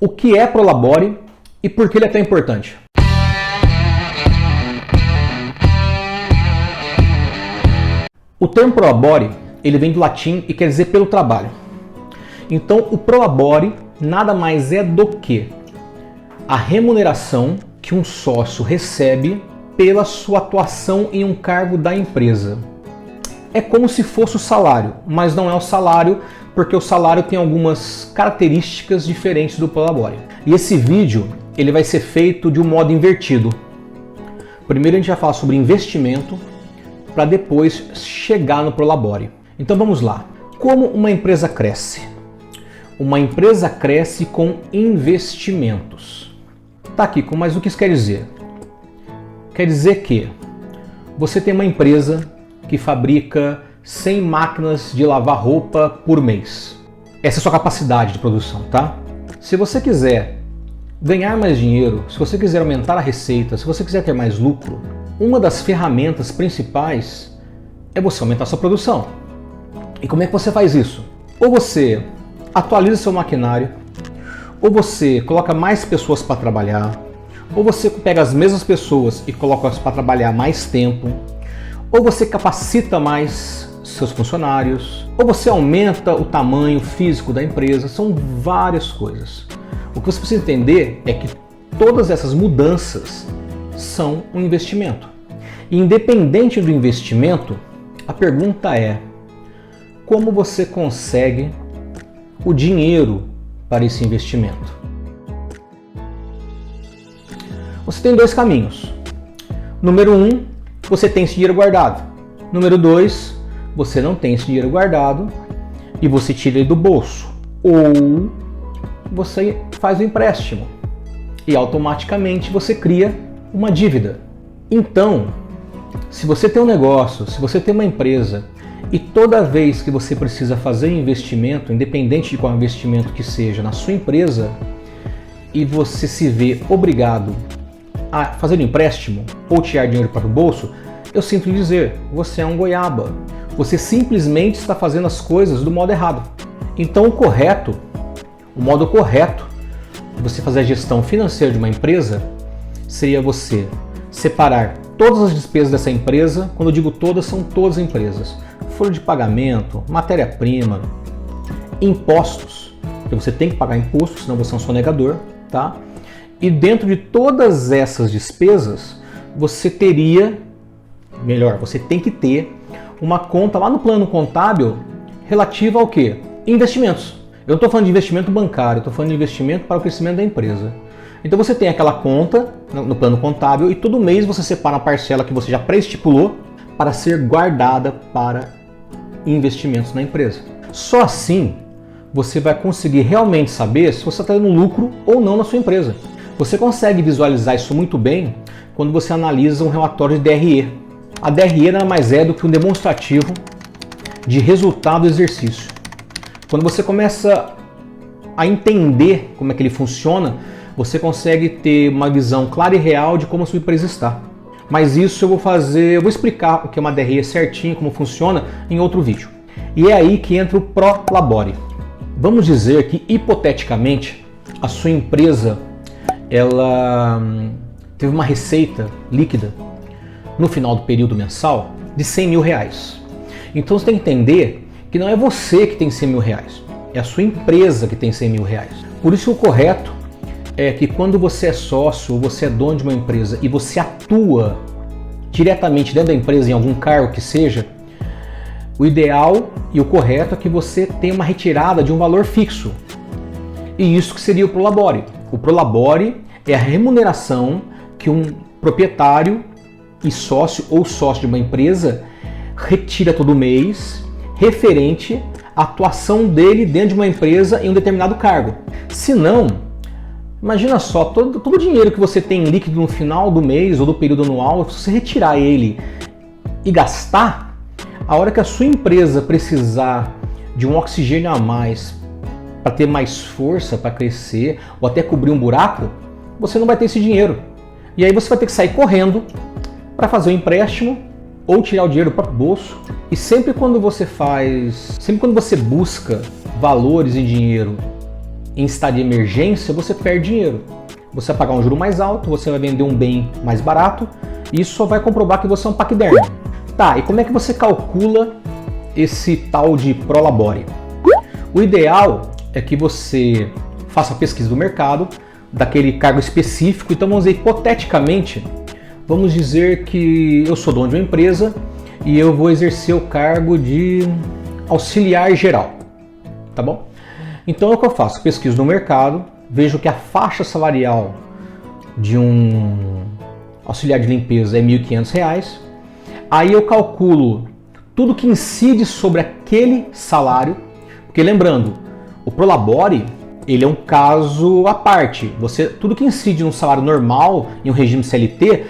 O que é Prolabore e por que ele é tão importante? O termo Prolabore, ele vem do latim e quer dizer pelo trabalho. Então, o Prolabore nada mais é do que a remuneração que um sócio recebe pela sua atuação em um cargo da empresa. É como se fosse o salário, mas não é o salário, porque o salário tem algumas características diferentes do Prolabore. E esse vídeo ele vai ser feito de um modo invertido. Primeiro a gente vai falar sobre investimento, para depois chegar no Prolabore. Então vamos lá. Como uma empresa cresce? Uma empresa cresce com investimentos. Tá aqui, mas o que isso quer dizer? Quer dizer que você tem uma empresa que fabrica 100 máquinas de lavar roupa por mês. Essa é a sua capacidade de produção, tá? Se você quiser ganhar mais dinheiro, se você quiser aumentar a receita, se você quiser ter mais lucro, uma das ferramentas principais é você aumentar a sua produção. E como é que você faz isso? Ou você atualiza seu maquinário, ou você coloca mais pessoas para trabalhar, ou você pega as mesmas pessoas e coloca-as para trabalhar mais tempo, ou você capacita mais seus funcionários, ou você aumenta o tamanho físico da empresa. São várias coisas. O que você precisa entender é que todas essas mudanças são um investimento. E independente do investimento, a pergunta é: como você consegue o dinheiro para esse investimento? Você tem dois caminhos. Número 1, você tem esse dinheiro guardado. Número 2, você não tem esse dinheiro guardado e você tira ele do bolso. Ou você faz um empréstimo e automaticamente você cria uma dívida. Então, se você tem um negócio, se você tem uma empresa e toda vez que você precisa fazer investimento, independente de qual investimento que seja na sua empresa, e você se vê obrigado a fazer um empréstimo ou tirar dinheiro para o bolso, eu sinto lhe dizer, você é um goiaba. Você simplesmente está fazendo as coisas do modo errado. Então o modo correto de você fazer a gestão financeira de uma empresa seria você separar todas as despesas dessa empresa. Quando eu digo todas, são todas as empresas. Folha de pagamento, matéria-prima, impostos, porque você tem que pagar imposto, senão você é um sonegador, tá? E dentro de todas essas despesas, você tem que ter uma conta lá no plano contábil relativa ao quê? Investimentos. Eu não estou falando de investimento bancário, estou falando de investimento para o crescimento da empresa. Então você tem aquela conta no plano contábil e todo mês você separa a parcela que você já pré-estipulou para ser guardada para investimentos na empresa. Só assim você vai conseguir realmente saber se você está tendo lucro ou não na sua empresa. Você consegue visualizar isso muito bem quando você analisa um relatório de DRE. A DRE nada mais é do que um demonstrativo de resultado do exercício. Quando você começa a entender como é que ele funciona, você consegue ter uma visão clara e real de como a sua empresa está. Mas isso eu vou explicar o que é uma DRE certinho, como funciona, em outro vídeo. E é aí que entra o Prolabore. Vamos dizer que, hipoteticamente, a sua empresa ela teve uma receita líquida no final do período mensal de 100 mil reais. Então você tem que entender que não é você que tem 100 mil reais, é a sua empresa que tem 100 mil reais. Por isso o correto é que quando você é sócio ou você é dono de uma empresa e você atua diretamente dentro da empresa em algum cargo que seja, o ideal e o correto é que você tenha uma retirada de um valor fixo. E isso que seria o Prolabore. O Prolabore é a remuneração que um proprietário e sócio ou sócio de uma empresa retira todo mês referente à atuação dele dentro de uma empresa em um determinado cargo. Se não, imagina só, todo o dinheiro que você tem líquido no final do mês ou do período anual, se você retirar ele e gastar, a hora que a sua empresa precisar de um oxigênio a mais para ter mais força para crescer ou até cobrir um buraco, você não vai ter esse dinheiro. E aí você vai ter que sair correndo para fazer um empréstimo ou tirar o dinheiro do próprio bolso. E sempre quando você busca valores em dinheiro em estado de emergência, você perde dinheiro. Você vai pagar um juro mais alto, você vai vender um bem mais barato, e isso só vai comprovar que você é um paquidermo. Tá, e como é que você calcula esse tal de prolabore? O ideal é que você faça a pesquisa do mercado, daquele cargo específico. Então vamos dizer, hipoteticamente, vamos dizer que eu sou dono de uma empresa e eu vou exercer o cargo de auxiliar geral, tá bom? Então é o que eu faço, pesquiso no mercado, vejo que a faixa salarial de um auxiliar de limpeza é R$ 1.500, aí eu calculo tudo que incide sobre aquele salário, porque lembrando, o prolabore, ele é um caso à parte. Tudo que incide num salário normal, em um regime CLT,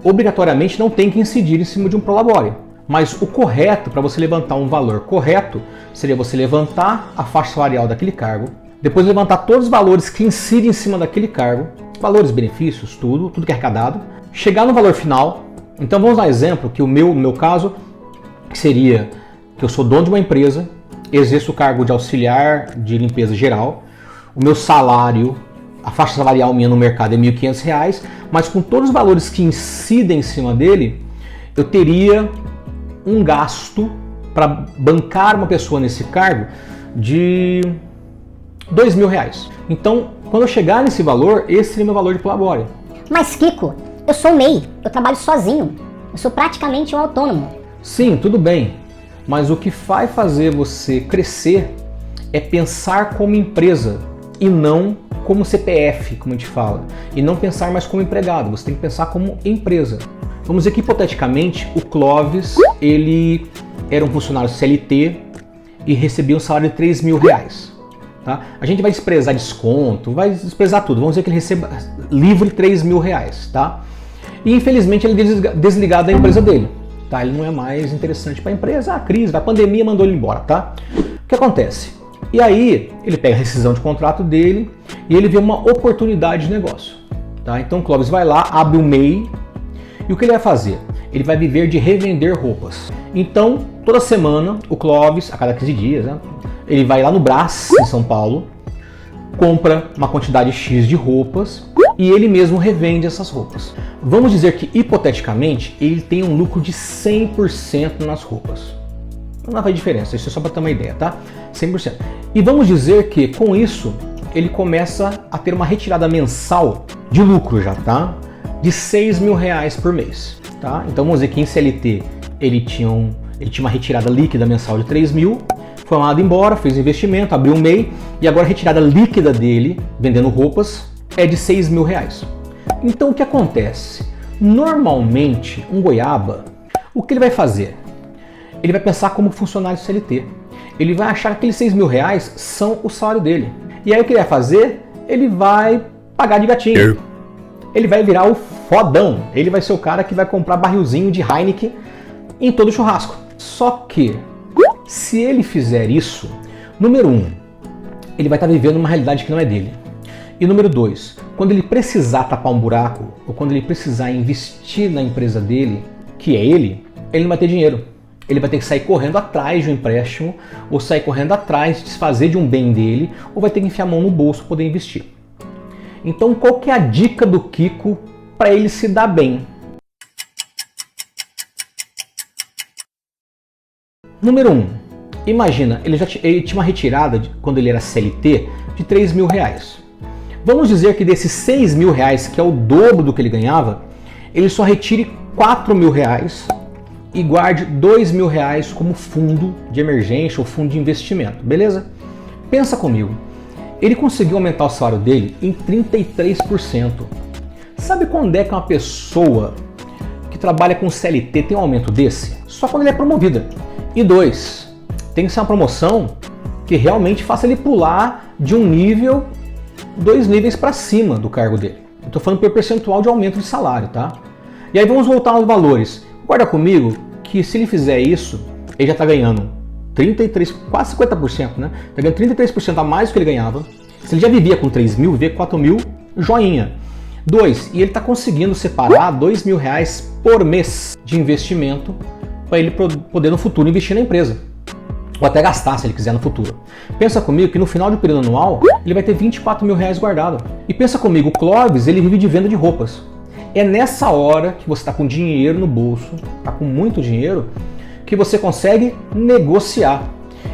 obrigatoriamente não tem que incidir em cima de um prolabore. Mas o correto, para você levantar um valor correto, seria você levantar a faixa salarial daquele cargo, depois levantar todos os valores que incidem em cima daquele cargo, valores, benefícios, tudo que é arrecadado, chegar no valor final. Então vamos dar um exemplo, que no meu caso, seria que eu sou dono de uma empresa, exerço o cargo de auxiliar de limpeza geral, o meu salário, a faixa salarial minha no mercado é R$ 1.500, mas com todos os valores que incidem em cima dele, eu teria um gasto para bancar uma pessoa nesse cargo de R$ 2.000. Então, quando eu chegar nesse valor, esse seria o meu valor de prolabore. Mas Kiko, eu sou MEI, eu trabalho sozinho, eu sou praticamente um autônomo. Sim, tudo bem, mas o que vai fazer você crescer é pensar como empresa e não como CPF, como a gente fala, e não pensar mais como empregado, você tem que pensar como empresa. Vamos dizer que hipoteticamente o Clóvis, ele era um funcionário CLT e recebia um salário de R$ 3.000. Tá? A gente vai desprezar desconto, vai desprezar tudo, vamos dizer que ele receba livre R$ 3.000, tá? E infelizmente ele é desligado da empresa dele, tá? Ele não é mais interessante para a empresa, a crise, a pandemia mandou ele embora, tá? O que acontece? E aí ele pega a rescisão de contrato dele e ele vê uma oportunidade de negócio, tá? Então o Clóvis vai lá, abre um MEI e o que ele vai fazer? Ele vai viver de revender roupas. Então toda semana o Clóvis, a cada 15 dias, né, ele vai lá no Brás, em São Paulo, compra uma quantidade X de roupas e ele mesmo revende essas roupas. Vamos dizer que hipoteticamente ele tem um lucro de 100% nas roupas. Não faz diferença, isso é só para ter uma ideia, tá? 100%. E vamos dizer que com isso ele começa a ter uma retirada mensal de lucro já, tá? De R$ 6.000 por mês, tá? Então vamos dizer que em CLT ele tinha uma retirada líquida mensal de 3.000, foi mandado embora, fez investimento, abriu um MEI e agora a retirada líquida dele, vendendo roupas, é de R$ 6.000. Então o que acontece? Normalmente um goiaba, o que ele vai fazer? Ele vai pensar como funcionário CLT. Ele vai achar que aqueles R$ 6.000 são o salário dele. E aí o que ele vai fazer? Ele vai pagar de gatinho. Ele vai virar o fodão. Ele vai ser o cara que vai comprar barrilzinho de Heineken em todo churrasco. Só que, se ele fizer isso, número 1, ele vai estar vivendo uma realidade que não é dele. E número 2, quando ele precisar tapar um buraco, ou quando ele precisar investir na empresa dele, que é ele não vai ter dinheiro. Ele vai ter que sair correndo atrás de um empréstimo, ou sair correndo atrás de desfazer de um bem dele, ou vai ter que enfiar a mão no bolso para poder investir. Então qual que é a dica do Kiko para ele se dar bem? Número 1, imagina, ele tinha uma retirada, quando ele era CLT, de R$ 3.000. Vamos dizer que desses R$ 6.000, que é o dobro do que ele ganhava, ele só retire R$ 4.000 e guarde R$ 2.000 como fundo de emergência ou fundo de investimento, beleza? Pensa comigo, ele conseguiu aumentar o salário dele em 33%. Sabe quando é que uma pessoa que trabalha com CLT tem um aumento desse? Só quando ele é promovida. E 2, tem que ser uma promoção que realmente faça ele pular de um nível, 2 níveis para cima do cargo dele. Eu estou falando pelo percentual de aumento de salário, tá? E aí vamos voltar aos valores. Guarda comigo que se ele fizer isso, ele já está ganhando 33, quase 50%, né? Está ganhando 33% a mais do que ele ganhava. Se ele já vivia com 3.000, vivia com 4.000, joinha. 2, e ele está conseguindo separar R$ 2.000 por mês de investimento para ele poder no futuro investir na empresa. ou até gastar se ele quiser no futuro. Pensa comigo que no final do período anual ele vai ter 24 mil reais guardado. E pensa comigo, o Clóvis ele vive de venda de roupas. É nessa hora que você está com dinheiro no bolso, está com muito dinheiro, que você consegue negociar.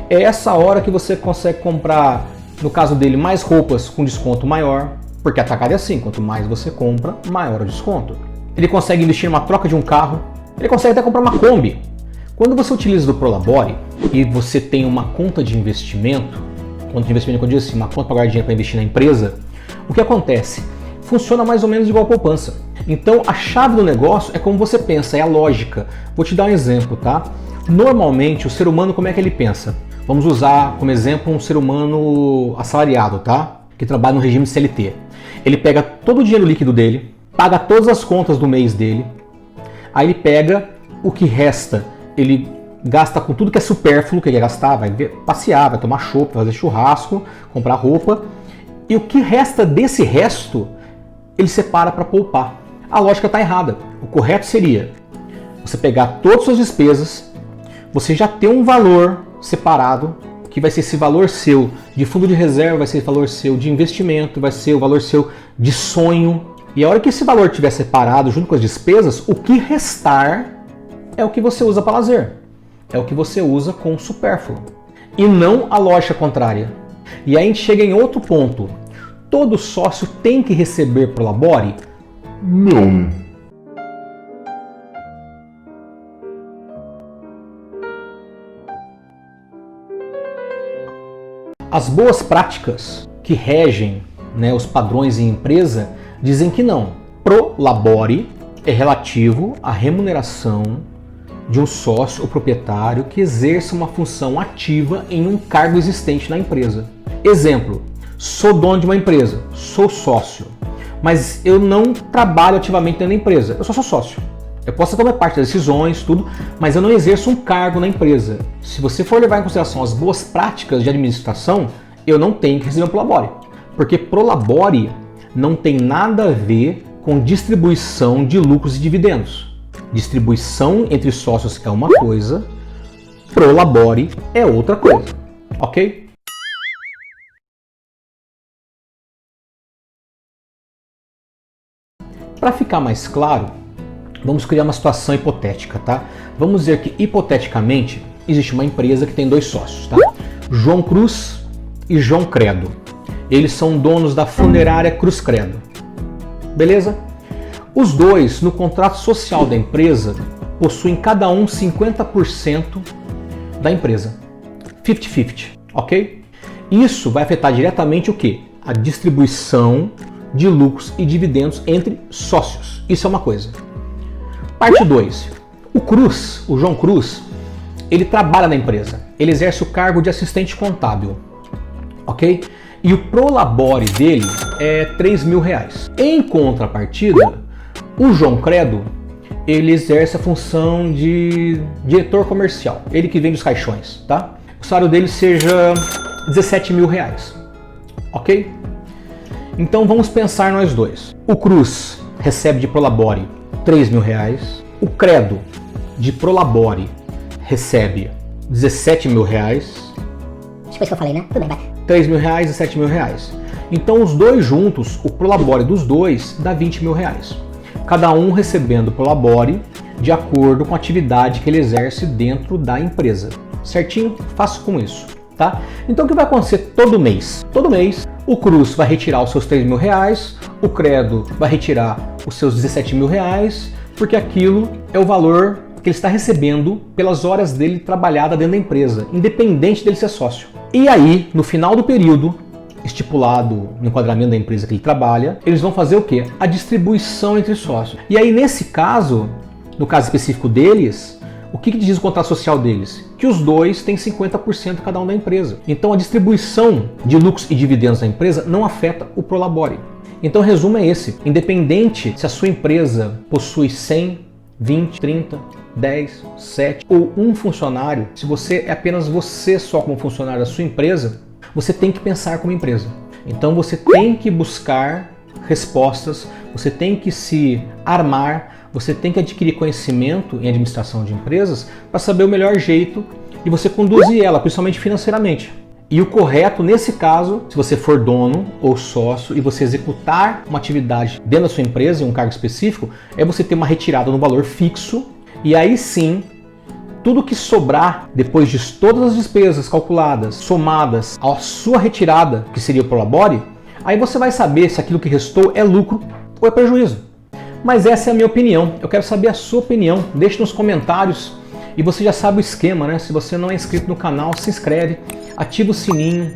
É essa hora que você consegue comprar, no caso dele, mais roupas com desconto maior, porque atacado é assim, quanto mais você compra, maior o desconto. Ele consegue investir numa troca de um carro, ele consegue até comprar uma Kombi. Quando você utiliza do Prolabore e você tem uma conta de investimento, conta de investimento, quando eu digo assim, uma conta para guardar dinheiro para investir na empresa, o que acontece? Funciona mais ou menos igual a poupança. Então a chave do negócio é como você pensa, é a lógica. Vou te dar um exemplo, tá? Normalmente o ser humano, como é que ele pensa? Vamos usar como exemplo um ser humano assalariado, tá? Que trabalha no regime CLT. Ele pega todo o dinheiro líquido dele, paga todas as contas do mês dele, aí ele pega o que resta, ele gasta com tudo que é supérfluo, que ele quer gastar, vai passear, vai tomar chopp, vai fazer churrasco, comprar roupa, e o que resta desse resto, ele separa para poupar. A lógica está errada. O correto seria você pegar todas as suas despesas, você já ter um valor separado, que vai ser esse valor seu de fundo de reserva, vai ser esse valor seu de investimento, vai ser o valor seu de sonho. E a hora que esse valor estiver separado junto com as despesas, o que restar é o que você usa para lazer. É o que você usa com o supérfluo. E não a lógica contrária. E aí a gente chega em outro ponto. Todo sócio tem que receber Prolabore? Não. As boas práticas que regem, né, os padrões em empresa dizem que não. Prolabore é relativo à remuneração de um sócio ou proprietário que exerça uma função ativa em um cargo existente na empresa. Exemplo, sou dono de uma empresa, sou sócio, mas eu não trabalho ativamente dentro da empresa, eu só sou sócio. Eu posso tomar parte das decisões, tudo, mas eu não exerço um cargo na empresa. Se você for levar em consideração as boas práticas de administração, eu não tenho que receber um Prolabore. Porque Prolabore não tem nada a ver com distribuição de lucros e dividendos. Distribuição entre sócios é uma coisa, Prolabore é outra coisa, ok? Para ficar mais claro, vamos criar uma situação hipotética, tá? Vamos dizer que, hipoteticamente, existe uma empresa que tem dois sócios, tá? João Cruz e João Credo. Eles são donos da funerária Cruz Credo. Beleza? Os dois, no contrato social da empresa, possuem cada um 50% da empresa. 50-50, ok? Isso vai afetar diretamente o quê? A distribuição de lucros e dividendos entre sócios. Isso é uma coisa. Parte 2. O João Cruz, ele trabalha na empresa. Ele exerce o cargo de assistente contábil. Ok? E o Prolabore dele é R$3.000. Em contrapartida, o João Credo, ele exerce a função de diretor comercial. Ele que vende os caixões, tá? O salário dele seja R$17.000. Ok? Então vamos pensar nós dois. O Cruz recebe de Prolabore R$3.000. O Credo de Prolabore recebe R$17.000. Acho que foi isso que eu falei, né? Tudo bem, vai. R$3.000 e R$7.000. Então os dois juntos, o Prolabore dos dois dá R$20.000. Cada um recebendo Prolabore de acordo com a atividade que ele exerce dentro da empresa. Certinho? Faço com isso, tá? Então o que vai acontecer todo mês? Todo mês o Cruz vai retirar os seus R$3.000, o Credo vai retirar os seus R$17.000, porque aquilo é o valor que ele está recebendo pelas horas dele trabalhada dentro da empresa, independente dele ser sócio. E aí, no final do período estipulado no enquadramento da empresa que ele trabalha, eles vão fazer o quê? A distribuição entre sócios. E aí, nesse caso, no caso específico deles, o que diz o contrato social deles? Que os dois têm 50% cada um da empresa. Então a distribuição de lucros e dividendos da empresa não afeta o Prolabore. Então o resumo é esse. Independente se a sua empresa possui 100, 20, 30, 10, 7 ou um funcionário, se você é apenas você só como funcionário da sua empresa, você tem que pensar como empresa. Então você tem que buscar respostas, você tem que se armar, você tem que adquirir conhecimento em administração de empresas para saber o melhor jeito e você conduzir ela, principalmente financeiramente. E o correto nesse caso, se você for dono ou sócio e você executar uma atividade dentro da sua empresa, em um cargo específico, é você ter uma retirada no valor fixo e aí sim, tudo que sobrar depois de todas as despesas calculadas, somadas à sua retirada, que seria o prolabore, aí você vai saber se aquilo que restou é lucro ou é prejuízo. Mas essa é a minha opinião, eu quero saber a sua opinião, deixe nos comentários. E você já sabe o esquema, né? Se você não é inscrito no canal, se inscreve, ativa o sininho,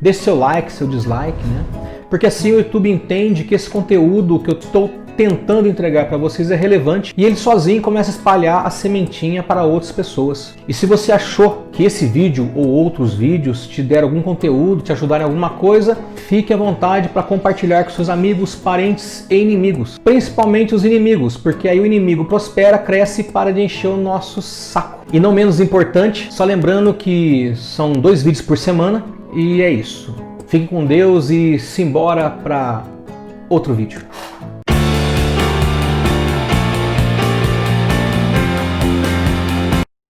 deixe seu like, seu dislike, né? Porque assim o YouTube entende que esse conteúdo que eu estou tentando entregar para vocês é relevante e ele sozinho começa a espalhar a sementinha para outras pessoas. E se você achou que esse vídeo ou outros vídeos te deram algum conteúdo, te ajudaram em alguma coisa, fique à vontade para compartilhar com seus amigos, parentes e inimigos. Principalmente os inimigos, porque aí o inimigo prospera, cresce e para de encher o nosso saco. E não menos importante, só lembrando que são 2 vídeos por semana e é isso. Fique com Deus e simbora para outro vídeo.